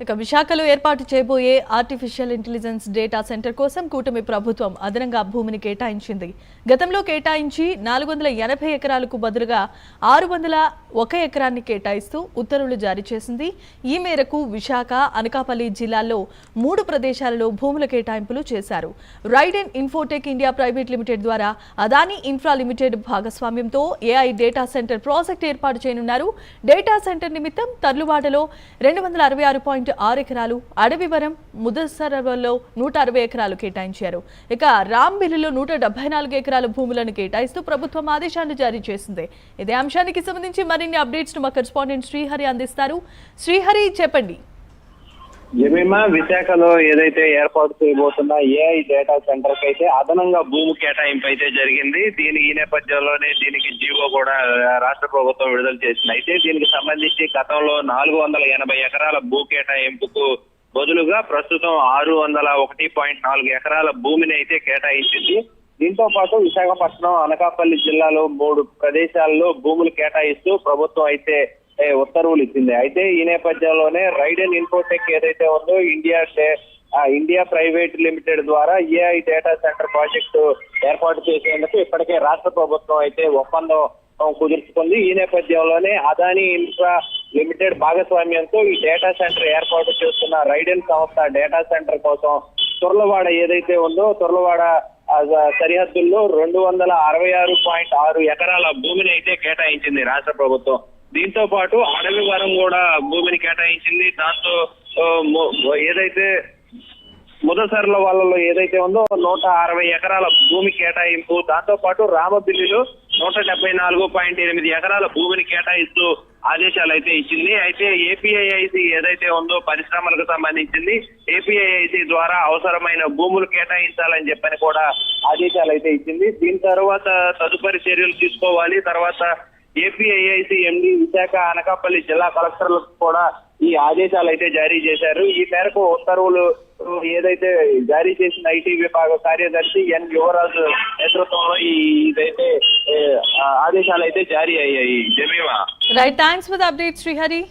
ఇక విశాఖలో ఏర్పాటు చేయబోయే ఆర్టిఫిషియల్ ఇంటెలిజెన్స్ డేటా సెంటర్ కోసం కూటమి ప్రభుత్వం అదనంగా భూమిని కేటాయించింది. గతంలో కేటాయించి 480 ఎకరాలకు బదులుగా 601 ఎకరాన్ని కేటాయిస్తూ ఉత్తర్వులు జారీ చేసింది. ఈ మేరకు విశాఖ, అనకాపల్లి జిల్లాల్లో 3 ప్రదేశాలలో భూముల కేటాయింపులు చేశారు. Raiden Infotech India private limited ద్వారా అదానీ ఇన్ఫ్రా లిమిటెడ్ భాగస్వామ్యంతో ఏఐ డేటా సెంటర్ ప్రాజెక్ట్ ఏర్పాటు చేయనున్నారు. డేటా సెంటర్ నిమిత్తం తర్లువాడలో 266.6 ఎకరాలు, అడవివరం, ముదసరవలో 160 ఎకరాలు కేటాయించారు. ఇక రాంబిల్లిలో 174 ఎకరాల భూములను కేటాయిస్తూ ప్రభుత్వం ఆదేశాలు జారీ చేసింది. ఇదే అంశానికి సంబంధించి మరిన్ని అప్డేట్స్ మా కరెస్పాండెంట్ శ్రీహరి అందిస్తారు. శ్రీహరి, చెప్పండి. జమీమా, విశాఖలో ఏదైతే ఏర్పాటు చేయబోతున్న ఏఐ డేటా సెంటర్ కి అయితే అదనంగా భూమి కేటాయింపు అయితే జరిగింది. ఈ నేపథ్యంలోనే దీనికి జీవో కూడా రాష్ట్ర ప్రభుత్వం విడుదల చేసింది. అయితే దీనికి సంబంధించి గతంలో 480 ఎకరాల భూ కేటాయింపుకు బదులుగా ప్రస్తుతం 601.4 ఎకరాల భూమిని అయితే కేటాయించింది. దీంతో పాటు విశాఖపట్నం, అనకాపల్లి జిల్లాలో 3 ప్రదేశాల్లో భూములు కేటాయిస్తూ ప్రభుత్వం అయితే ఉత్తర్వులు ఇచ్చింది. అయితే ఈ నేపథ్యంలోనే రైడెన్ ఇన్ఫోటెక్ ఏదైతే ఉందో ఇండియా ప్రైవేట్ లిమిటెడ్ ద్వారా ఏఐ డేటా సెంటర్ ప్రాజెక్టు ఏర్పాటు చేసేందుకు ఇప్పటికే రాష్ట్ర ప్రభుత్వం అయితే ఒప్పందం కుదుర్చుకుంది. ఈ నేపథ్యంలోనే అదానీ ఇన్ఫ్రా లిమిటెడ్ భాగస్వామ్యంతో ఈ డేటా సెంటర్ ఏర్పాటు చేస్తున్న రైడెన్ సంస్థ డేటా సెంటర్ కోసం తుర్లవాడ ఏదైతే ఉందో తుర్లవాడ సరిహద్దుల్లో 266.6 ఎకరాల భూమిని అయితే కేటాయించింది రాష్ట్ర ప్రభుత్వం. దీంతో పాటు అడవివరం కూడా భూమిని కేటాయించింది. దాంతో ఏదైతే ముదసర్ల వాళ్ళలో ఏదైతే ఉందో 160 ఎకరాల భూమి కేటాయింపు, దాంతో పాటు రామబిల్లిలో 174.8 ఎకరాల భూమిని కేటాయిస్తూ ఆదేశాలు అయితే ఇచ్చింది. అయితే ఏపీఐఐసి ఏదైతే ఉందో పరిశ్రమలకు సంబంధించింది, ఏపీఐఐసి ద్వారా అవసరమైన భూములు కేటాయించాలని చెప్పని కూడా ఆదేశాలు అయితే ఇచ్చింది. దీని తర్వాత తదుపరి చర్యలు తీసుకోవాలి. తర్వాత ఏపీఐఐసి ఎండి విశాఖ, అనకాపల్లి జిల్లా కలెక్టర్లకు కూడా ఈ ఆదేశాలు అయితే జారీ చేశారు. ఈ మేరకు ఉత్తర్వులు ఏదైతే జారీ చేసిన ఐటీ విభాగ కార్యదర్శి ఎన్ యువరాజు నేతృత్వంలో ఇదైతే ఆదేశాలు అయితే జారీ అయ్యాయి. Jemimah, right, thanks for the update Srihari.